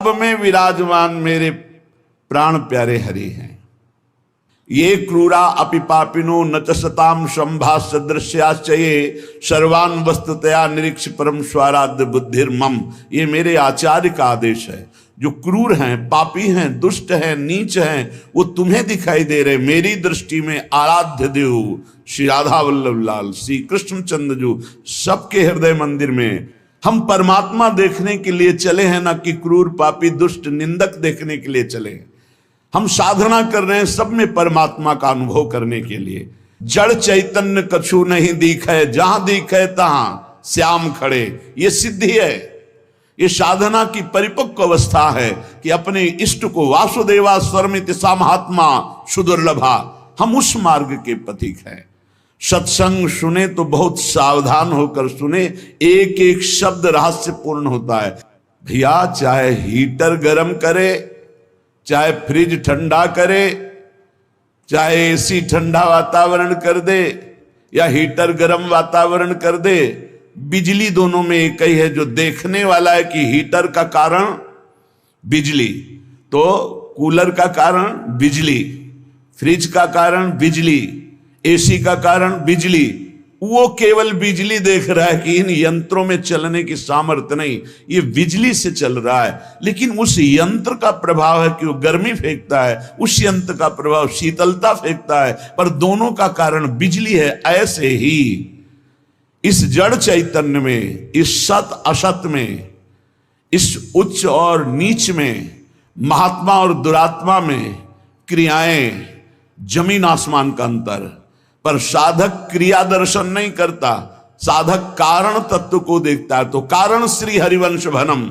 अब में विराजमान मेरे प्राण प्यारे हरि हैं। ये क्रूरा अपि पापिनो न च सताम संभाष्य दृश्याश्चये सर्वान वस्तुतया निरीक्ष परम स्वाराध्य बुद्धिर्मम। ये मेरे आचार्य का आदेश है। जो क्रूर हैं, पापी हैं, दुष्ट हैं, नीच हैं, वो तुम्हें दिखाई दे रहे। मेरी दृष्टि में आराध्य देव श्री राधा वल्लभ लाल, श्री कृष्णचंद्र जो सबके हृदय मंदिर में हम परमात्मा देखने के लिए चले हैं, ना कि क्रूर पापी दुष्ट निंदक देखने के लिए चले हैं। हम साधना कर रहे हैं सब में परमात्मा का अनुभव करने के लिए। जड़ चैतन्य कछु नहीं दिखे, जहां दिखे तहां श्याम खड़े। ये सिद्धि है, ये साधना की परिपक्व अवस्था है कि अपने इष्ट को वासुदेवा स्वरमिति सा महात्मा सुदुर्लभा। हम उस मार्ग के पथिक हैं। सत्संग सुने तो बहुत सावधान होकर सुने, एक एक शब्द रहस्यपूर्ण होता है। भैया चाहे हीटर गर्म करे, चाहे फ्रिज ठंडा करे, चाहे एसी ठंडा वातावरण कर दे या हीटर गर्म वातावरण कर दे, बिजली दोनों में एक ही है। जो देखने वाला है कि हीटर का कारण बिजली, तो कूलर का कारण बिजली, फ्रिज का कारण बिजली, एसी का कारण बिजली, वो केवल बिजली देख रहा है कि इन यंत्रों में चलने की सामर्थ्य नहीं, ये बिजली से चल रहा है। लेकिन उस यंत्र का प्रभाव है कि वो गर्मी फेंकता है, उस यंत्र का प्रभाव शीतलता फेंकता है, पर दोनों का कारण बिजली है। ऐसे ही इस जड़ चैतन्य में, इस सत असत में, इस उच्च और नीच में, महात्मा और दुरात्मा में क्रियाएं जमीन आसमान का अंतर। पर साधक क्रिया दर्शन नहीं करता, साधक कारण तत्व को देखता है। तो कारण श्री हरिवंश भनम,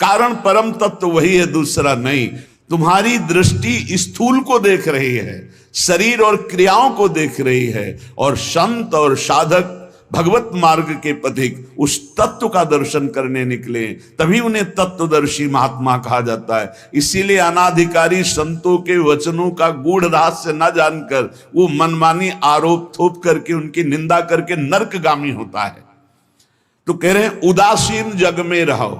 कारण परम तत्व वही है, दूसरा नहीं। तुम्हारी दृष्टि स्थूल को देख रही है, शरीर और क्रियाओं को देख रही है, और संत और साधक भगवत मार्ग के पथिक उस तत्व का दर्शन करने निकले, तभी उन्हें तत्वदर्शी महात्मा कहा जाता है। इसीलिए अनाधिकारी संतों के वचनों का गूढ़ रहस्य न जानकर वो मनमानी आरोप थोप करके उनकी निंदा करके नरकगामी होता है। तो कह रहे हैं उदासीन जग में रहो।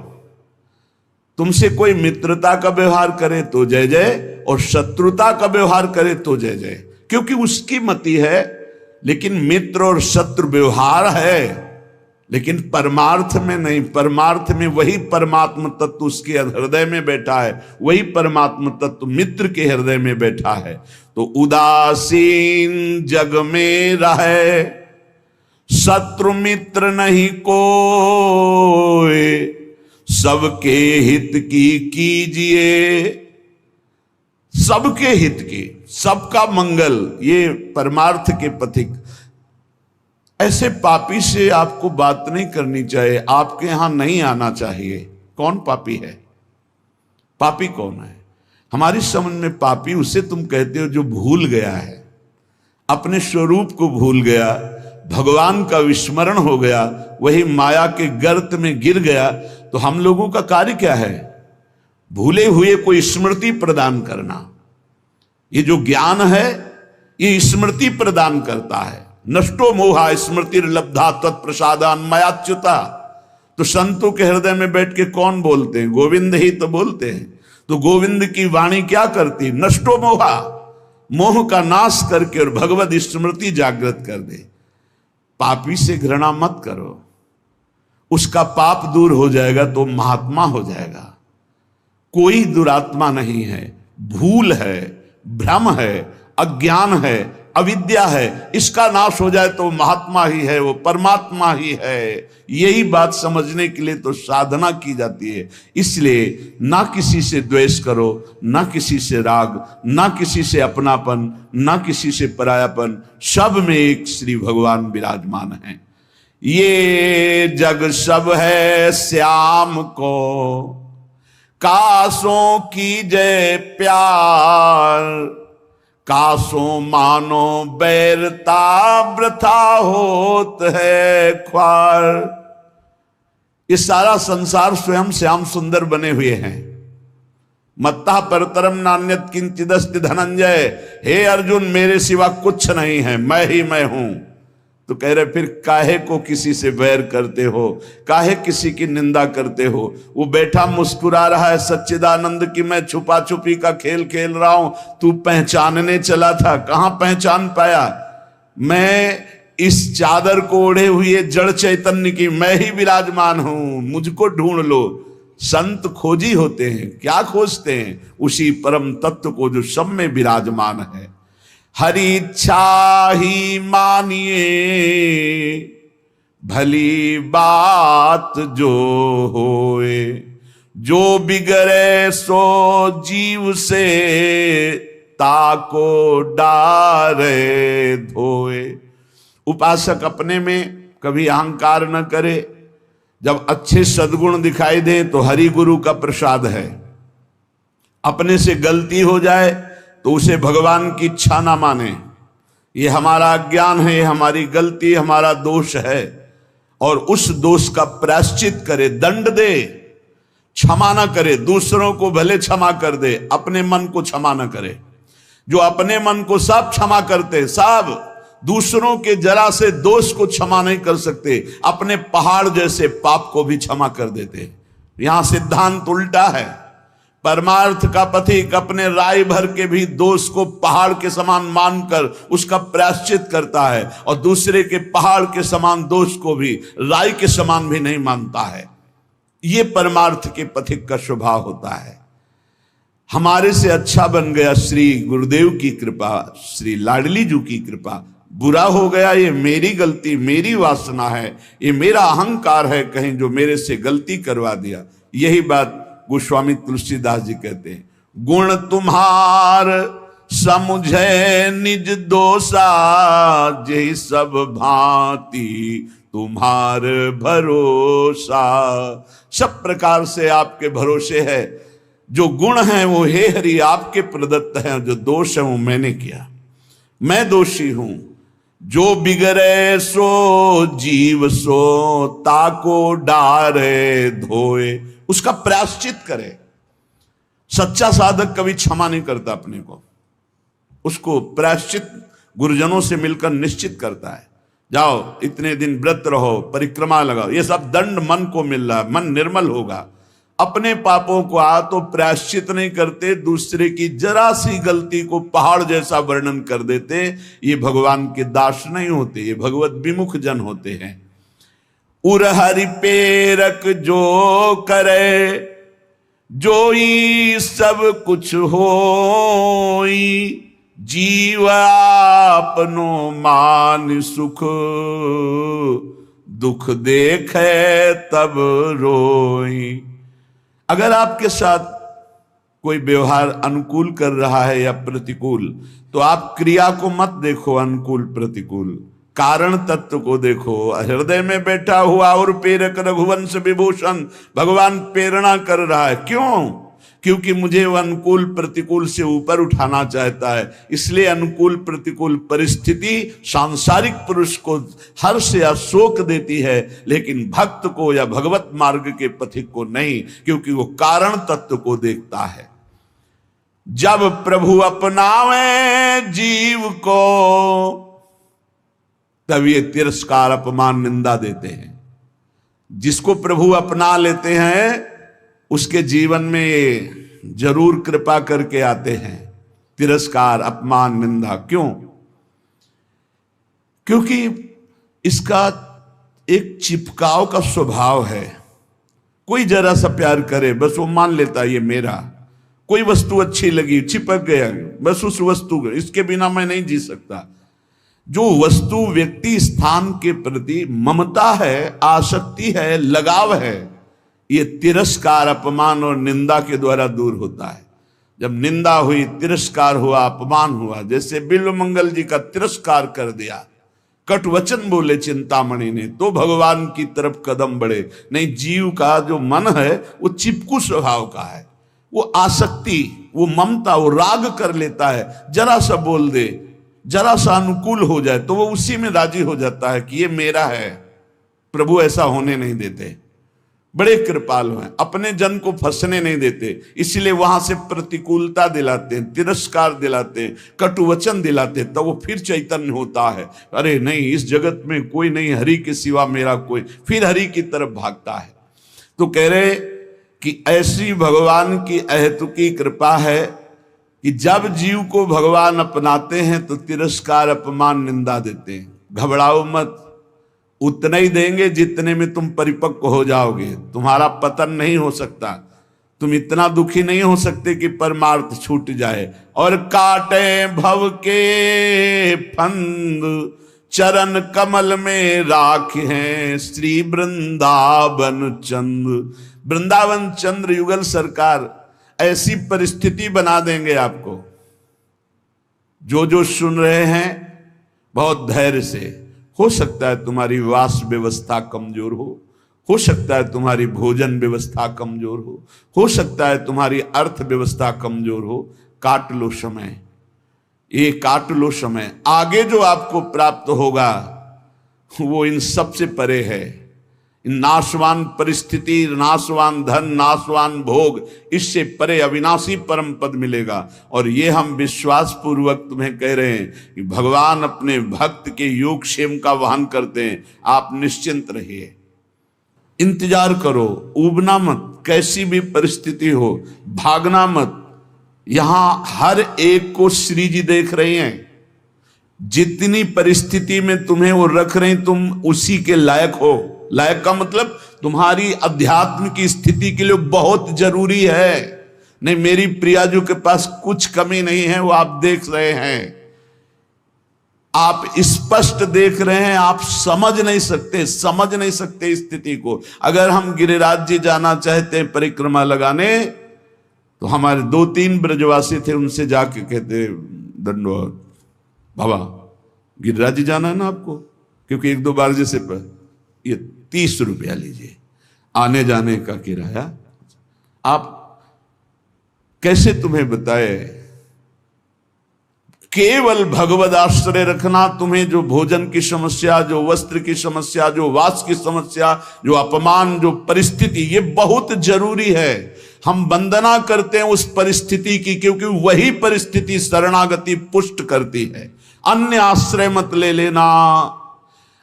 तुमसे कोई मित्रता का व्यवहार करे तो जय जय, और शत्रुता का व्यवहार करे तो जय जय, क्योंकि उसकी मति है। लेकिन मित्र और शत्रु व्यवहार है, लेकिन परमार्थ में नहीं। परमार्थ में वही परमात्म तत्व उसके हृदय में बैठा है, वही परमात्म तत्व मित्र के हृदय में बैठा है। तो उदासीन जग में रहे, शत्रु मित्र नहीं कोई, सबके हित की कीजिए, सबके हित की, सबका मंगल, ये परमार्थ के पथिक। ऐसे पापी से आपको बात नहीं करनी चाहिए, आपके यहां नहीं आना चाहिए। कौन पापी है? पापी कौन है? हमारी समझ में पापी उसे तुम कहते हो जो भूल गया है, अपने स्वरूप को भूल गया, भगवान का विस्मरण हो गया, वही माया के गर्त में गिर गया। तो हम लोगों का कार्य क्या है? भूले हुए को स्मृति प्रदान करना। ये जो ज्ञान है ये स्मृति प्रदान करता है। नष्टो मोहा स्मृति लब्धा तत्प्रसादान मयाच्युता। तो संतों के हृदय में बैठ के कौन बोलते हैं? गोविंद ही तो बोलते हैं। तो गोविंद की वाणी क्या करती? नष्टो मोहा, मोह का नाश करके और भगवत स्मृति जागृत कर दे। पापी से घृणा मत करो, उसका पाप दूर हो जाएगा तो महात्मा हो जाएगा। कोई दुरात्मा नहीं है, भूल है, भ्रम है, अज्ञान है, अविद्या है, इसका नाश हो जाए तो महात्मा ही है, वो परमात्मा ही है। यही बात समझने के लिए तो साधना की जाती है। इसलिए ना किसी से द्वेष करो, ना किसी से राग, ना किसी से अपनापन, ना किसी से परायापन, सब में एक श्री भगवान विराजमान है। ये जग सब है श्याम को, कासों की जय प्यार, कासों मानो बैरता वृथा होत है ख्वार। ये सारा संसार स्वयं श्याम सुंदर बने हुए हैं। मत्ता परतरम नान्यत किंचिदस्ति धनंजय। हे अर्जुन, मेरे सिवा कुछ नहीं है, मैं ही मैं हूं। तो कह रहे फिर काहे को किसी से वैर करते हो, काहे किसी की निंदा करते हो। वो बैठा मुस्कुरा रहा है सच्चिदानंद की मैं छुपा छुपी का खेल खेल रहा हूं, तू पहचानने चला था, कहां पहचान पाया। मैं इस चादर को ओढ़े हुए जड़ चैतन्य की मैं ही विराजमान हूं, मुझको ढूंढ लो। संत खोजी होते हैं, क्या खोजते हैं, उसी परम तत्व को जो सब में विराजमान है। हरि इच्छा ही मानिए भली बात जो होए, जो बिगड़े सो जीव से ताको डारे धोए। उपासक अपने में कभी अहंकार न करे, जब अच्छे सद्गुण दिखाई दे तो हरि गुरु का प्रसाद है। अपने से गलती हो जाए तो उसे भगवान की इच्छा ना माने, ये हमारा अज्ञान है, हमारी गलती, हमारा दोष है, और उस दोष का प्रायश्चित करे, दंड दे, क्षमा ना करे। दूसरों को भले क्षमा कर दे, अपने मन को क्षमा ना करे। जो अपने मन को सब क्षमा करते, सब दूसरों के जरा से दोष को क्षमा नहीं कर सकते, अपने पहाड़ जैसे पाप को भी क्षमा कर देते। यहां सिद्धांत उल्टा है। परमार्थ का पथिक अपने राय भर के भी दोष को पहाड़ के समान मानकर उसका प्रायश्चित करता है, और दूसरे के पहाड़ के समान दोष को भी राय के समान भी नहीं मानता है। ये परमार्थ के पथिक का स्वभाव होता है। हमारे से अच्छा बन गया श्री गुरुदेव की कृपा, श्री लाडली जी की कृपा। बुरा हो गया ये मेरी गलती, मेरी वासना है, ये मेरा अहंकार है कहीं जो मेरे से गलती करवा दिया। यही बात गोस्वामी तुलसीदास जी कहते हैं, गुण तुम्हार समुझे निज दोषा, जय सब भांति तुम्हार भरोसा। सब प्रकार से आपके भरोसे है। जो गुण हैं वो हे हरि आपके प्रदत्त हैं, जो दोष है वो मैंने किया, मैं दोषी हूं। जो बिगड़े सो जीव सो ताको डारे धोए, उसका प्रायश्चित करे। सच्चा साधक कभी क्षमा नहीं करता अपने को, उसको प्रायश्चित गुरुजनों से मिलकर निश्चित करता है। जाओ इतने दिन व्रत रहो, परिक्रमा लगाओ, ये सब दंड मन को मिल रहा है, मन निर्मल होगा। अपने पापों को तो प्रायश्चित नहीं करते, दूसरे की जरा सी गलती को पहाड़ जैसा वर्णन कर देते। ये भगवान के दास नहीं होते, ये भगवत विमुख जन होते हैं। उरहरि पेरक जो करे, जोई सब कुछ होई, जीव आपनो मान सुख, दुख देखे तब रोई। अगर आपके साथ कोई व्यवहार अनुकूल कर रहा है या प्रतिकूल, तो आप क्रिया को मत देखो अनुकूल प्रतिकूल, कारण तत्व को देखो। हृदय में बैठा हुआ और प्रेरक रघुवंश विभूषण भगवान प्रेरणा कर रहा है। क्यों? क्योंकि मुझे वह अनुकूल प्रतिकूल से ऊपर उठाना चाहता है। इसलिए अनुकूल प्रतिकूल परिस्थिति सांसारिक पुरुष को हर्ष या शोक देती है, लेकिन भक्त को या भगवत मार्ग के पथिक को नहीं, क्योंकि वो कारण तत्व को देखता है। जब प्रभु अपनावे जीव को, तब ये तिरस्कार अपमान निंदा देते हैं। जिसको प्रभु अपना लेते हैं उसके जीवन में ये जरूर कृपा करके आते हैं, तिरस्कार अपमान निंदा। क्यों? क्योंकि इसका एक चिपकाव का स्वभाव है। कोई जरा सा प्यार करे बस वो मान लेता है ये मेरा। कोई वस्तु अच्छी लगी, चिपक गया, बस उस वस्तु, इसके बिना मैं नहीं जी सकता। जो वस्तु व्यक्ति स्थान के प्रति ममता है, आसक्ति है, लगाव है, ये तिरस्कार अपमान और निंदा के द्वारा दूर होता है। जब निंदा हुई, तिरस्कार हुआ, अपमान हुआ, जैसे बिल्व मंगल जी का तिरस्कार कर दिया, कट वचन बोले चिंतामणि ने, तो भगवान की तरफ कदम बढ़े। नहीं, जीव का जो मन है वो चिपकू स्वभाव का है, वो आसक्ति, वो ममता, वो राग कर लेता है। जरा सा बोल दे, जरा सा अनुकूल हो जाए तो वो उसी में राजी हो जाता है कि ये मेरा है। प्रभु ऐसा होने नहीं देते। बड़े कृपालु हैं, अपने जन को फंसने नहीं देते, इसलिए वहां से प्रतिकूलता दिलाते हैं, तिरस्कार दिलाते हैं, कटु वचन दिलाते हैं, तो वो फिर चैतन्य होता है। अरे नहीं, इस जगत में कोई नहीं, हरि के सिवा मेरा कोई, फिर हरि की तरफ भागता है। तो कह रहे कि ऐसी भगवान की अहेतुकी कृपा है कि जब जीव को भगवान अपनाते हैं तो तिरस्कार, अपमान, निंदा देते हैं। घबराओ मत, उतना ही देंगे जितने में तुम परिपक्व हो जाओगे। तुम्हारा पतन नहीं हो सकता, तुम इतना दुखी नहीं हो सकते कि परमार्थ छूट जाए। और काटे भव के फंद, चरण कमल में राख हैं श्री वृंदावन चंद्र। वृंदावन चंद्र युगल सरकार ऐसी परिस्थिति बना देंगे आपको। जो सुन रहे हैं बहुत धैर्य से, हो सकता है तुम्हारी वास व्यवस्था कमजोर हो सकता है तुम्हारी भोजन व्यवस्था कमजोर हो सकता है तुम्हारी अर्थ व्यवस्था कमजोर हो। काट लो समय, ये काट लो समय। आगे जो आपको प्राप्त होगा वो इन सबसे परे है। नाशवान परिस्थिति, नाशवान धन, नाशवान भोग, इससे परे अविनाशी परम पद मिलेगा। और ये हम विश्वास पूर्वक तुम्हें कह रहे हैं कि भगवान अपने भक्त के योगक्षेम का वहन करते हैं। आप निश्चिंत रहिए, इंतजार करो, ऊबना मत, कैसी भी परिस्थिति हो भागना मत। यहां हर एक को श्री जी देख रहे हैं। जितनी परिस्थिति में तुम्हें वो रख रहे हैं, तुम उसी के लायक हो। लायक का मतलब तुम्हारी अध्यात्म की स्थिति के लिए बहुत जरूरी है। नहीं, मेरी प्रियाजू के पास कुछ कमी नहीं है, वो आप देख रहे हैं, आप स्पष्ट देख रहे हैं, आप समझ नहीं सकते स्थिति को। अगर हम गिरिराज जी जाना चाहते हैं परिक्रमा लगाने, तो हमारे 2-3 ब्रजवासी थे, उनसे जाके कहते दंडवत बाबा गिरिराज जी जाना है ना आपको, क्योंकि 1-2 बार जैसे ये 30 रुपया लीजिए, आने जाने का किराया। आप कैसे तुम्हें बताए, केवल भगवद आश्रय रखना। तुम्हें जो भोजन की समस्या, जो वस्त्र की समस्या, जो वास की समस्या, जो अपमान, जो परिस्थिति, ये बहुत जरूरी है। हम वंदना करते हैं उस परिस्थिति की, क्योंकि वही परिस्थिति शरणागति पुष्ट करती है। अन्य आश्रय मत ले लेना,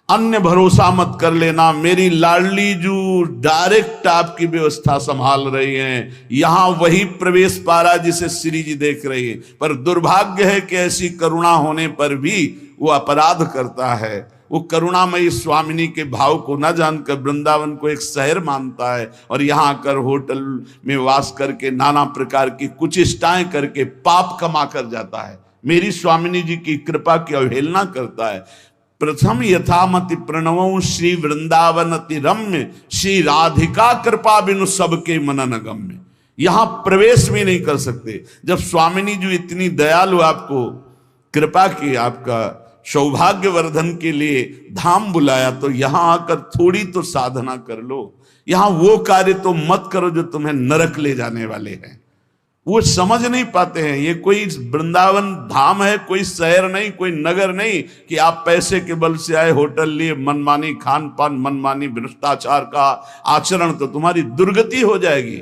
अन्य भरोसा मत कर लेना। मेरी लाडली जो डायरेक्ट आपकी व्यवस्था संभाल रही हैं, यहां वही प्रवेश पा रहा जिसे श्री जी देख रही है। पर दुर्भाग्य है कि ऐसी करुणा होने पर भी वो अपराध करता है। वो करुणामयी स्वामिनी के भाव को न जानकर वृंदावन को एक शहर मानता है, और यहां आकर होटल में वास करके नाना प्रकार की कुचेष्टाएं करके पाप कमा कर जाता है। मेरी स्वामिनी जी की कृपा की अवहेलना करता है। प्रथम यथामति प्रणवों श्री वृंदावन अति रम्य, श्री राधिका कृपा बिनु सबके मनन गम्य। यहां प्रवेश भी नहीं कर सकते। जब स्वामिनी जी इतनी दयालु आपको कृपा की, आपका सौभाग्य वर्धन के लिए धाम बुलाया, तो यहां आकर थोड़ी तो साधना कर लो। यहां वो कार्य तो मत करो जो तुम्हें नरक ले जाने वाले हैं। वो समझ नहीं पाते हैं। ये कोई वृंदावन धाम है, कोई शहर नहीं, कोई नगर नहीं कि आप पैसे के बल से आए, होटल लिए, मनमानी खान पान, मनमानी भ्रष्टाचार का आचरण, तो तुम्हारी दुर्गति हो जाएगी।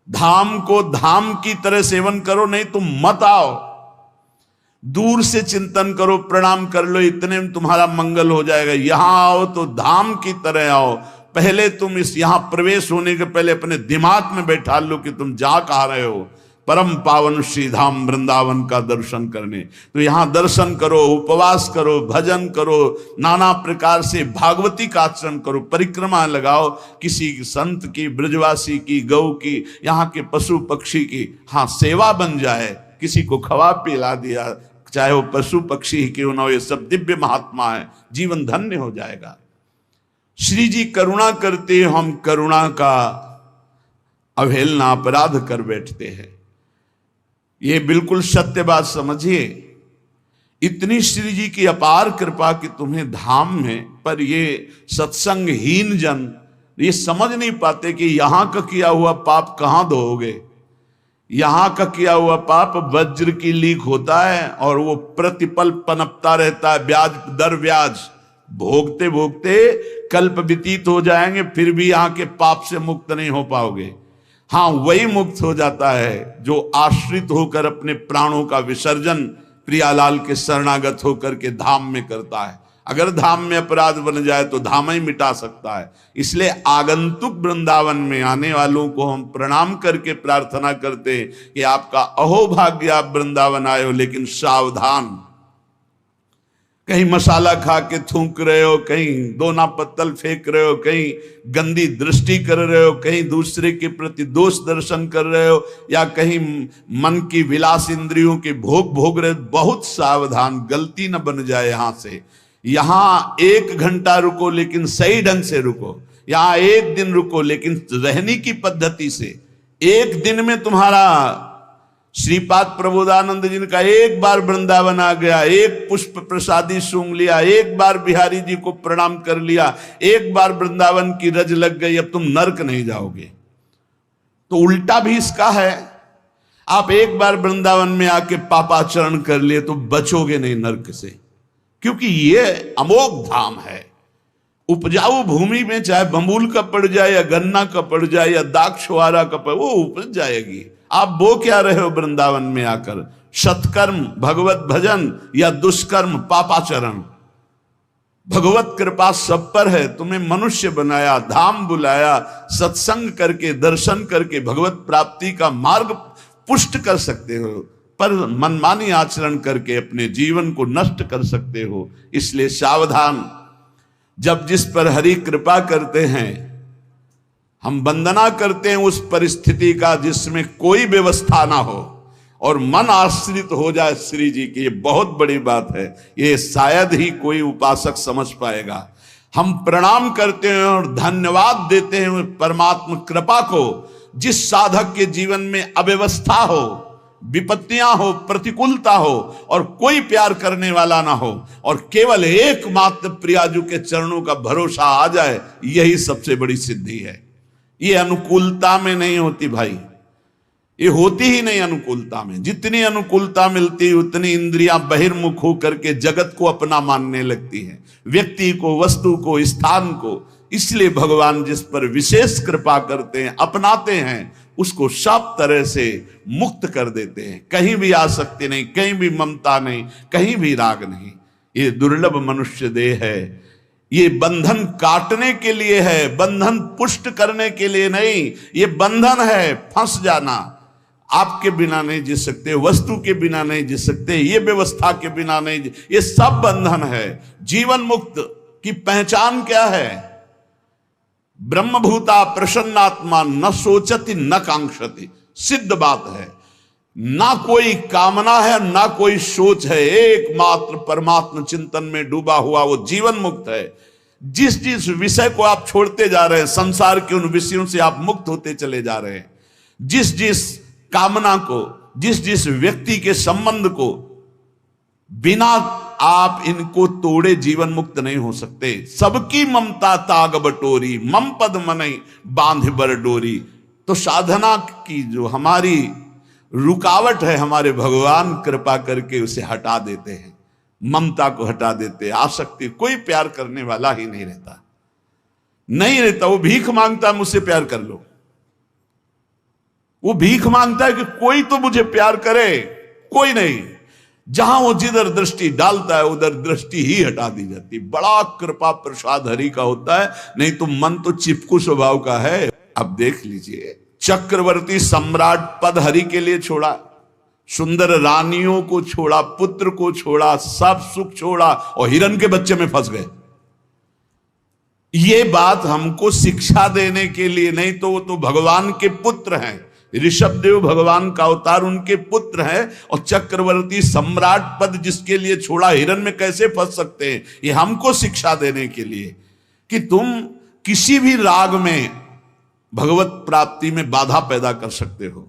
धाम को धाम की तरह सेवन करो, नहीं तुम मत आओ। दूर से चिंतन करो, प्रणाम कर लो, इतने में तुम्हारा मंगल हो जाएगा। यहां आओ तो धाम की तरह आओ। पहले तुम इस यहां प्रवेश होने के पहले अपने दिमाग में बैठा लो कि तुम जा कहां रहे हो। परम पावन श्री धाम वृंदावन का दर्शन करने। तो यहां दर्शन करो, उपवास करो, भजन करो, नाना प्रकार से भागवती का आचरण करो, परिक्रमा लगाओ, किसी संत की, ब्रजवासी की, गौ की, यहाँ के पशु पक्षी की हाँ सेवा बन जाए। किसी को खवा पिला दिया, चाहे वो पशु पक्षी ही क्यों ना हो, ये सब दिव्य महात्मा है, जीवन धन्य हो जाएगा। श्री जी करुणा करते, हम करुणा का अवहेलना, अपराध कर बैठते हैं। ये बिल्कुल सत्य बात समझिए। इतनी श्री जी की अपार कृपा कि तुम्हें धाम में, पर ये सत्संगहीन जन ये समझ नहीं पाते कि यहां का किया हुआ पाप कहां धोओगे। यहां का किया हुआ पाप वज्र की लीक होता है और वो प्रतिपल पनपता रहता है, ब्याज दर ब्याज। भोगते भोगते कल्प व्यतीत हो जाएंगे, फिर भी यहाँ के पाप से मुक्त नहीं हो पाओगे। हाँ, वही मुक्त हो जाता है जो आश्रित होकर अपने प्राणों का विसर्जन प्रियालाल के शरणागत होकर के धाम में करता है। अगर धाम में अपराध बन जाए तो धाम ही मिटा सकता है। इसलिए आगंतुक वृंदावन में आने वालों को हम प्रणाम करके प्रार्थना करते कि आपका अहोभाग्य, आप वृंदावन आए हो, लेकिन सावधान, कहीं मसाला खा के थूक रहे हो, कहीं दोना पत्तल फेंक रहे हो, कहीं गंदी दृष्टि कर रहे हो, कहीं दूसरे के प्रति दोष दर्शन कर रहे हो, या कहीं मन की विलास इंद्रियों के भोग रहे हो। बहुत सावधान, गलती न बन जाए। यहां से यहां 1 घंटा रुको लेकिन सही ढंग से रुको, यहां 1 दिन रुको लेकिन रहने की पद्धति से। 1 दिन में तुम्हारा श्रीपाद प्रबोधानंद जी का 1 बार वृंदावन आ गया, 1 पुष्प प्रसादी सूंघ लिया, 1 बार बिहारी जी को प्रणाम कर लिया, 1 बार वृंदावन की रज लग गई, अब तुम नरक नहीं जाओगे। तो उल्टा भी इसका है, आप 1 बार वृंदावन में आके पापाचरण कर लिए तो बचोगे नहीं नरक से, क्योंकि ये अमोघ धाम है। उपजाऊ भूमि में चाहे बमूल का पड़ जाए या गन्ना का पड़ जाए या दाक्षवारा का पड़, वो उपज जाएगी। आप बो क्या रहे हो वृंदावन में आकर? सत्कर्म भगवत भजन या दुष्कर्म पापाचरण। भगवत कृपा सब पर है, तुम्हें मनुष्य बनाया, धाम बुलाया, सत्संग करके दर्शन करके भगवत प्राप्ति का मार्ग पुष्ट कर सकते हो, पर मनमानी आचरण करके अपने जीवन को नष्ट कर सकते हो। इसलिए सावधान। जब जिस पर हरि कृपा करते हैं, हम वंदना करते हैं उस परिस्थिति का जिसमें कोई व्यवस्था ना हो और मन आश्रित हो जाए श्री जी की, ये बहुत बड़ी बात है। ये शायद ही कोई उपासक समझ पाएगा। हम प्रणाम करते हैं और धन्यवाद देते हैं परमात्मा कृपा को। जिस साधक के जीवन में अव्यवस्था हो, विपत्तियां हो, प्रतिकूलता हो और कोई प्यार करने वाला ना हो और केवल एकमात्र प्रियाजू के चरणों का भरोसा आ जाए, यही सबसे बड़ी सिद्धि है। ये अनुकूलता में नहीं होती भाई, ये होती ही नहीं अनुकूलता में। जितनी अनुकूलता मिलती उतनी इंद्रियां बहिर्मुख होकर के जगत को अपना मानने लगती हैं, व्यक्ति को, वस्तु को, स्थान को। इसलिए भगवान जिस पर विशेष कृपा करते हैं, अपनाते हैं, उसको सब तरह से मुक्त कर देते हैं। कहीं भी आसक्ति नहीं, कहीं भी ममता नहीं, कहीं भी राग नहीं। ये दुर्लभ मनुष्य देह है। ये बंधन काटने के लिए है, बंधन पुष्ट करने के लिए नहीं। ये बंधन है फंस जाना। आपके बिना नहीं जी सकते, वस्तु के बिना नहीं जी सकते, ये व्यवस्था के बिना नहीं, ये सब बंधन है। जीवन मुक्त की पहचान क्या है? ब्रह्मभूता प्रसन्नात्मा न सोचति न कांक्षति। सिद्ध बात है। ना कोई कामना है, ना कोई सोच है, एकमात्र परमात्मा चिंतन में डूबा हुआ वो जीवन मुक्त है। जिस जिस विषय को आप छोड़ते जा रहे हैं, संसार के उन विषयों से आप मुक्त होते चले जा रहे हैं। जिस जिस कामना को, जिस जिस व्यक्ति के संबंध को बिना आप इनको तोड़े जीवन मुक्त नहीं हो सकते। सबकी ममता ताग बटोरी, मम पद मनई बांध बर डोरी। तो साधना की जो हमारी रुकावट है, हमारे भगवान कृपा करके उसे हटा देते हैं, ममता को हटा देते हैं। आसक्ति, कोई प्यार करने वाला ही नहीं रहता, नहीं रहता। वो भीख मांगता है, मुझसे प्यार कर लो। वो भीख मांगता है कि कोई तो मुझे प्यार करे, कोई नहीं। जहां वो जिधर दृष्टि डालता है उधर दृष्टि ही हटा दी जाती। बड़ा कृपा प्रसाद हरि का होता है, नहीं तो मन तो चिपकू स्वभाव का है। अब देख लीजिए, चक्रवर्ती सम्राट पद हरि के लिए छोड़ा, सुंदर रानियों को छोड़ा, पुत्र को छोड़ा, सब सुख छोड़ा और हिरण के बच्चे में फंस गए। ये बात हमको शिक्षा देने के लिए नहीं, तो वो तो भगवान के पुत्र हैं। ऋषभदेव भगवान का अवतार, उनके पुत्र हैं। और चक्रवर्ती सम्राट पद जिसके लिए छोड़ा, हिरण में कैसे फंस सकते हैं? ये हमको शिक्षा देने के लिए कि तुम किसी भी राग में भगवत प्राप्ति में बाधा पैदा कर सकते हो।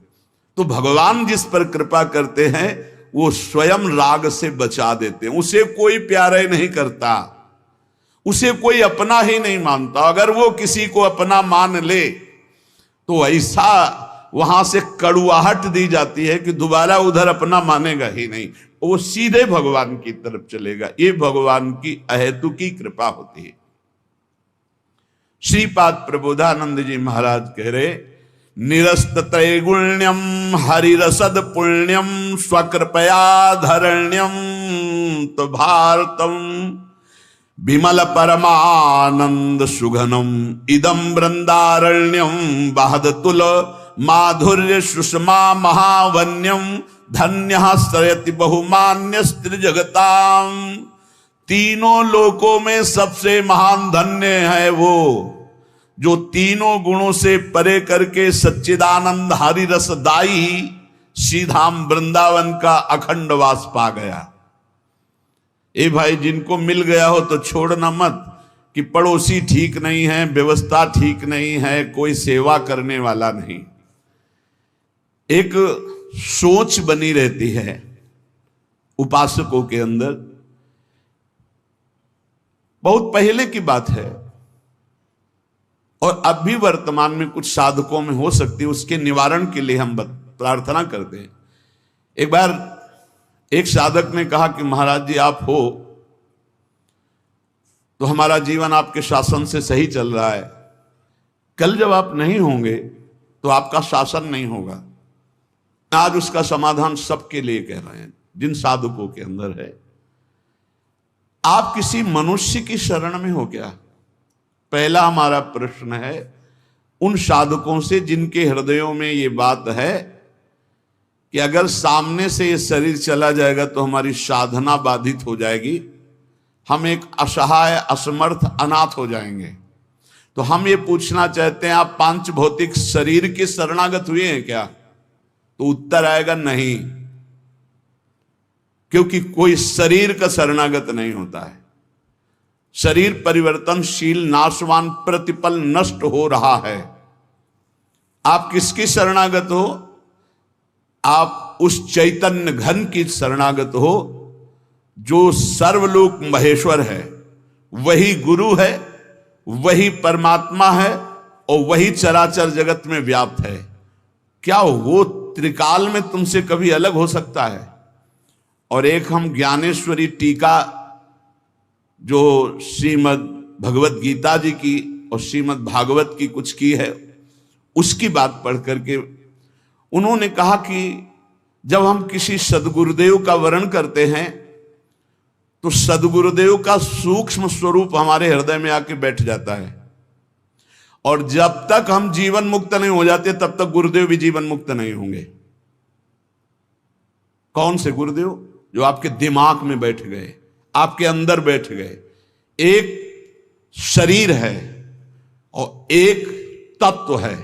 तो भगवान जिस पर कृपा करते हैं वो स्वयं राग से बचा देते हैं। उसे कोई प्यार ही नहीं करता, उसे कोई अपना ही नहीं मानता। अगर वो किसी को अपना मान ले तो ऐसा वहां से कड़ुआहट दी जाती है कि दोबारा उधर अपना मानेगा ही नहीं, वो सीधे भगवान की तरफ चलेगा। ये भगवान की अहेतुकी कृपा होती है। श्रीपाद प्रबोधानंद जी महाराज कह रहे, निरस्त त्रैगुण्यम हरिरसद पुण्यम स्वकृपया धरण्यम तो भारतम विमल परमानंद सुघनम इदम वृंदारण्यम बहदतुल माधुर्य सुषमा महावन्यम धन्य श्रयति बहुमान्य स्त्री जगताम। तीनों लोकों में सबसे महान धन्य है वो जो तीनों गुणों से परे करके सच्चिदानंद हरिरसदाई श्रीधाम वृंदावन का अखंड वास पा गया। ए भाई, जिनको मिल गया हो तो छोड़ना मत कि पड़ोसी ठीक नहीं है, व्यवस्था ठीक नहीं है, कोई सेवा करने वाला नहीं। एक सोच बनी रहती है उपासकों के अंदर। बहुत पहले की बात है और अब भी वर्तमान में कुछ साधकों में हो सकती है, उसके निवारण के लिए हम प्रार्थना करते हैं। एक बार एक साधक ने कहा कि महाराज जी आप हो तो हमारा जीवन आपके शासन से सही चल रहा है, कल जब आप नहीं होंगे तो आपका शासन नहीं होगा। आज उसका समाधान सबके लिए कह रहे हैं जिन साधकों के अंदर है। आप किसी मनुष्य की शरण में हो क्या? पहला हमारा प्रश्न है उन साधकों से जिनके हृदयों में ये बात है कि अगर सामने से ये शरीर चला जाएगा तो हमारी साधना बाधित हो जाएगी, हम एक असहाय असमर्थ अनाथ हो जाएंगे। तो हम ये पूछना चाहते हैं आप पांच भौतिक शरीर के शरणागत हुए हैं क्या? तो उत्तर आएगा नहीं, क्योंकि कोई शरीर का शरणागत नहीं होता है। शरीर परिवर्तनशील, नाशवान, प्रतिपल नष्ट हो रहा है। आप किसकी शरणागत हो? आप उस चैतन्य घन की शरणागत हो जो सर्वलोक महेश्वर है, वही गुरु है, वही परमात्मा है और वही चराचर जगत में व्याप्त है। क्या वो त्रिकाल में तुमसे कभी अलग हो सकता है? और एक हम ज्ञानेश्वरी टीका जो श्रीमद् भगवत गीता जी की और श्रीमद् भागवत की कुछ की है, उसकी बात पढ़ करके उन्होंने कहा कि जब हम किसी सदगुरुदेव का वर्ण करते हैं तो सदगुरुदेव का सूक्ष्म स्वरूप हमारे हृदय में आके बैठ जाता है, और जब तक हम जीवन मुक्त नहीं हो जाते तब तक गुरुदेव भी जीवन मुक्त नहीं होंगे। कौन से गुरुदेव? जो आपके दिमाग में बैठ गए, आपके अंदर बैठ गए। एक शरीर है और एक तत्व है,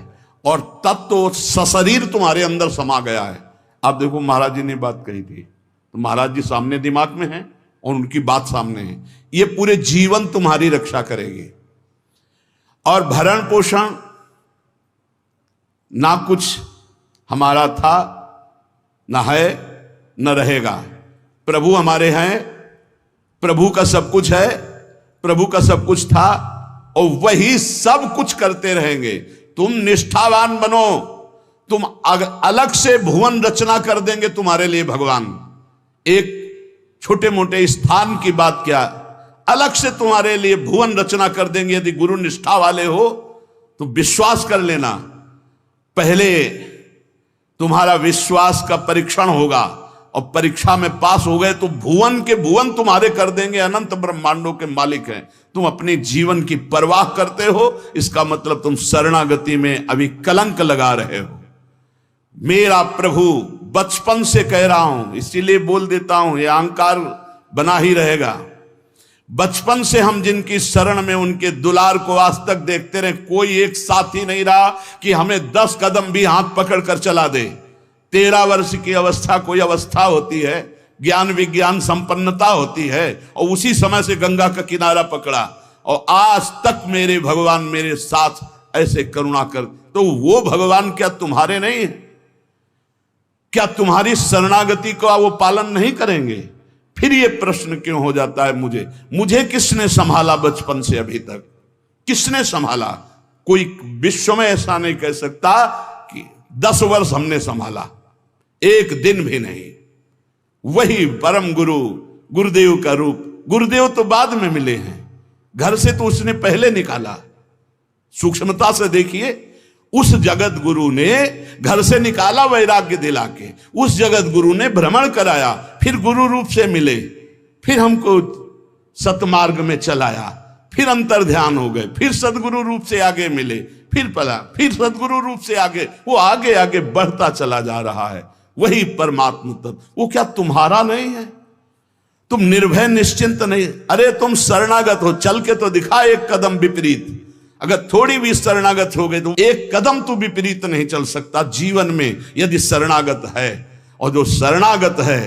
और तत्व सशरीर तुम्हारे अंदर समा गया है। आप देखो महाराज जी ने बात कही थी तो महाराज जी सामने दिमाग में है और उनकी बात सामने है। ये पूरे जीवन तुम्हारी रक्षा करेगी। और भरण पोषण ना कुछ हमारा था, ना है, न रहेगा। प्रभु हमारे हैं, प्रभु का सब कुछ है, प्रभु का सब कुछ था और वही सब कुछ करते रहेंगे। तुम निष्ठावान बनो, तुम अलग से भुवन रचना कर देंगे तुम्हारे लिए भगवान। एक छोटे मोटे स्थान की बात क्या, अलग से तुम्हारे लिए भुवन रचना कर देंगे। यदि गुरु निष्ठा वाले हो तो विश्वास कर लेना, पहले तुम्हारा विश्वास का परीक्षण होगा और परीक्षा में पास हो गए तो भुवन के भुवन तुम्हारे कर देंगे। अनंत ब्रह्मांडों के मालिक हैं। तुम अपने जीवन की परवाह करते हो, इसका मतलब तुम शरणागति में अभी कलंक लगा रहे हो। मेरा प्रभु बचपन से कह रहा हूं, इसीलिए बोल देता हूं, यह अहंकार बना ही रहेगा। बचपन से हम जिनकी शरण में उनके दुलार को आज तक देखते रहे, कोई एक साथी नहीं रहा कि हमें 10 कदम भी हाथ पकड़ कर चला दे। 13 वर्ष की अवस्था कोई अवस्था होती है, ज्ञान विज्ञान संपन्नता होती है, और उसी समय से गंगा का किनारा पकड़ा और आज तक मेरे भगवान मेरे साथ ऐसे करुणा कर। तो वो भगवान क्या तुम्हारे नहीं है? क्या तुम्हारी शरणागति का वो पालन नहीं करेंगे? फिर ये प्रश्न क्यों हो जाता है मुझे किसने संभाला बचपन से अभी तक? किसने संभाला? कोई विश्व में ऐसा नहीं कह सकता कि 10 वर्ष हमने संभाला, एक दिन भी नहीं। वही परम गुरु, गुरुदेव का रूप। गुरुदेव तो बाद में मिले हैं, घर से तो उसने पहले निकाला। सूक्ष्मता से देखिए, उस जगत गुरु ने घर से निकाला वैराग्य दिला के, उस जगत गुरु ने भ्रमण कराया, फिर गुरु रूप से मिले, फिर हमको सतमार्ग में चलाया, फिर अंतर ध्यान हो गए, फिर सदगुरु रूप से आगे मिले, फिर पला, फिर सदगुरु रूप से आगे, वो आगे आगे बढ़ता चला जा रहा है। वही परमात्मा तत्व। वो क्या तुम्हारा नहीं है? तुम निर्भय निश्चिंत नहीं? अरे तुम शरणागत हो, चल के तो दिखा एक कदम विपरीत। अगर थोड़ी भी शरणागत हो गए तो एक कदम तो विपरीत नहीं चल सकता जीवन में, यदि शरणागत है। और जो शरणागत है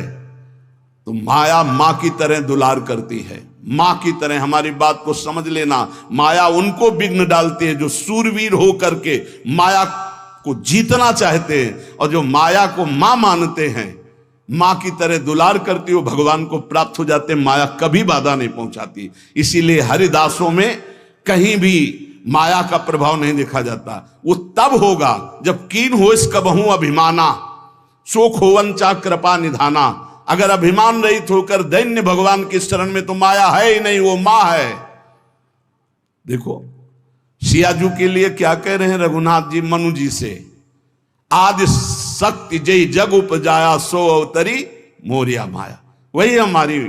तो माया मां की तरह दुलार करती है, मां की तरह। हमारी बात को समझ लेना, माया उनको विघ्न डालती है जो सूरवीर हो करके माया को जीतना चाहते हैं, और जो माया को मां मानते हैं, मां की तरह दुलार करती हो, भगवान को प्राप्त हो जाते हैं। माया कभी बाधा नहीं पहुंचाती। इसीलिए हरिदासों में कहीं भी माया का प्रभाव नहीं देखा जाता। वो तब होगा जब कीन हो इस कबहू अभिमाना, शोक होवन चा कृपा निधाना। अगर अभिमान रहित होकर दैन्य भगवान की शरण में, तो माया है ही नहीं, वो मां है। देखो सियाजू के लिए क्या कह रहे हैं रघुनाथ जी मनु जी से, आदि शक्ति जय जग उपजाया सो अवतरी मोरिया माया। वही हमारी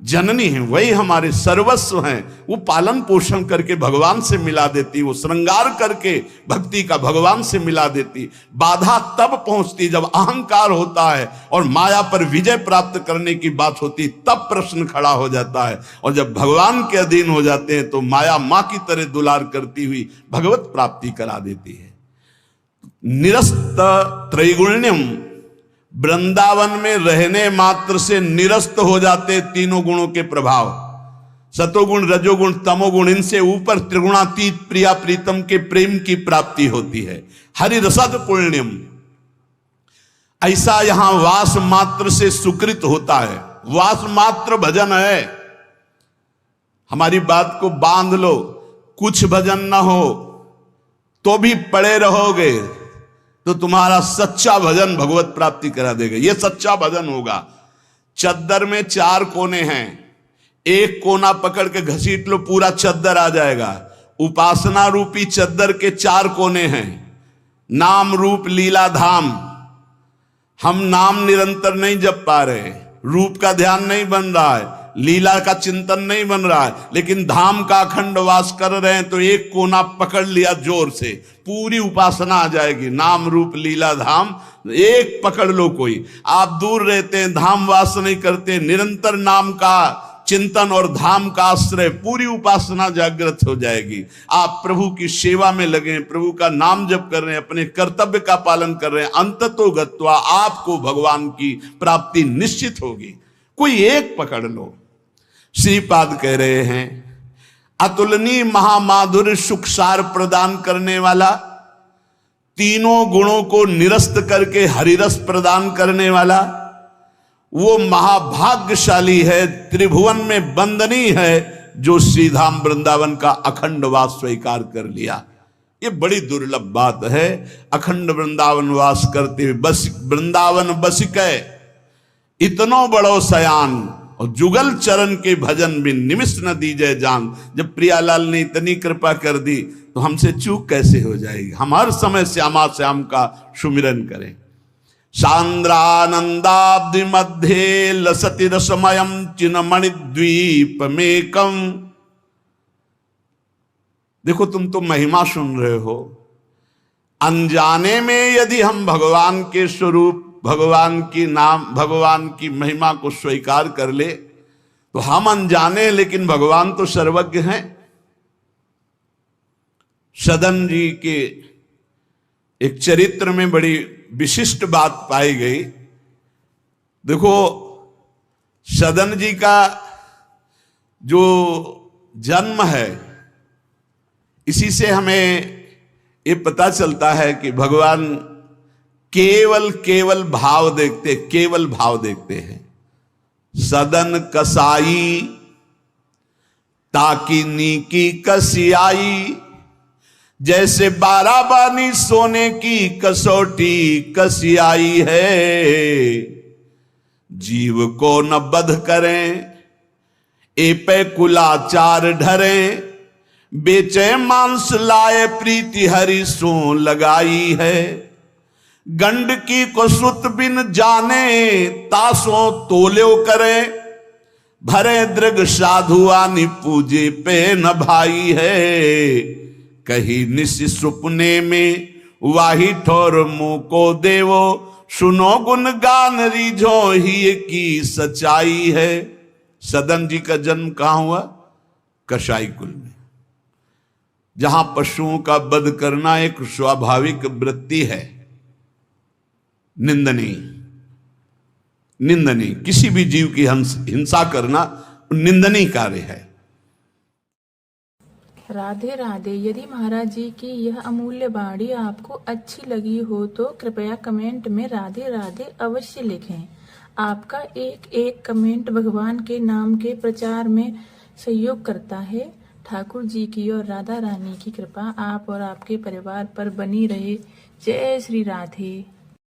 जननी है, वही हमारे सर्वस्व हैं। वो पालन पोषण करके भगवान से मिला देती, वो श्रृंगार करके भक्ति का भगवान से मिला देती। बाधा तब पहुंचती जब अहंकार होता है और माया पर विजय प्राप्त करने की बात होती, तब प्रश्न खड़ा हो जाता है। और जब भगवान के अधीन हो जाते हैं तो माया मां की तरह दुलार करती हुई भगवत प्राप्ति करा देती है। निरस्त त्रैगुण्यम, वृंदावन में रहने मात्र से निरस्त हो जाते तीनों गुणों के प्रभाव, सतोगुण रजोगुण तमोगुण। इनसे ऊपर त्रिगुणातीत प्रिया प्रीतम के प्रेम की प्राप्ति होती है। हरि रसद पुण्यम, ऐसा यहां वास मात्र से सुकृत होता है। वास मात्र भजन है। हमारी बात को बांध लो, कुछ भजन ना हो तो भी पड़े रहोगे तो तुम्हारा सच्चा भजन भगवत प्राप्ति करा देगा। यह सच्चा भजन होगा। चद्दर में 4 कोने हैं, एक कोना पकड़ के घसीट लो, पूरा चद्दर आ जाएगा। उपासना रूपी चद्दर के 4 कोने हैं, नाम रूप लीला धाम। हम नाम निरंतर नहीं जप पा रहे, रूप का ध्यान नहीं बन रहा है, लीला का चिंतन नहीं बन रहा है, लेकिन धाम का अखंड वास कर रहे हैं। तो एक कोना पकड़ लिया जोर से, पूरी उपासना आ जाएगी। नाम रूप लीला धाम एक पकड़ लो। कोई आप दूर रहते हैं, धाम वास नहीं करते, निरंतर नाम का चिंतन और धाम का आश्रय, पूरी उपासना जागृत हो जाएगी। आप प्रभु की सेवा में लगे, प्रभु का नाम जप कर रहे हैं, अपने कर्तव्य का पालन कर रहे हैं, अंततो गत्वा आपको भगवान की प्राप्ति निश्चित होगी। कोई एक पकड़ लो। श्रीपाद कह रहे हैं, अतुलनीय महामाधुर्य सुखसार प्रदान करने वाला, तीनों गुणों को निरस्त करके हरिरस प्रदान करने वाला, वो महाभाग्यशाली है, त्रिभुवन में वंदनीय है, जो श्रीधाम वृंदावन का अखंड वास स्वीकार कर लिया। ये बड़ी दुर्लभ बात है। अखंड वृंदावन वास करते हुए बस वृंदावन बसिकै इतनो बड़ो सयान, और जुगल चरण के भजन भी निमिष न दीजय जान। जब प्रियालाल ने इतनी कृपा कर दी तो हमसे चूक कैसे हो जाएगी। हम हर समय श्यामा श्याम का सुमिरन करें। सांद्रानंदाब्धि मध्य लसति रसमयम चिन्मणि द्वीप मेकम। देखो तुम तो महिमा सुन रहे हो, अनजाने में यदि हम भगवान के स्वरूप, भगवान की नाम, भगवान की महिमा को स्वीकार कर ले तो हम अनजाने, लेकिन भगवान तो सर्वज्ञ हैं। सदन जी के एक चरित्र में बड़ी विशिष्ट बात पाई गई। देखो सदन जी का जो जन्म है, इसी से हमें ये पता चलता है कि भगवान केवल भाव देखते, केवल भाव देखते हैं। सदन कसाई ताकि नीकी कसियाई, जैसे बाराबानी सोने की कसौटी कसी आई है। जीव को न बध करें ए पे कुलाचार ढरे, बेचे मांस लाए प्रीति हरि सो लगाई है। गंडकी को सुत बिन जाने तासों तोल्यो करे, भरे दृग साधु आनि पूजे पे न भाई है। कही निस सुपने में वाही ठोर मुंह को देवो, सुनो गुण गान रीझो ही की सच्चाई है। सदन जी का जन्म कहां हुआ? कसाई कुल में, जहां पशुओं का वध करना एक स्वाभाविक वृत्ति है। निंदनीय, निंदनीय, किसी भी जीव की हिंसा करना निंदनीय कार्य है। राधे राधे। यदि महाराज जी की यह अमूल्य वाणी आपको अच्छी लगी हो तो कृपया कमेंट में राधे राधे अवश्य लिखें। आपका एक एक कमेंट भगवान के नाम के प्रचार में सहयोग करता है। ठाकुर जी की और राधा रानी की कृपा आप और आपके परिवार पर बनी रहे। जय श्री राधे।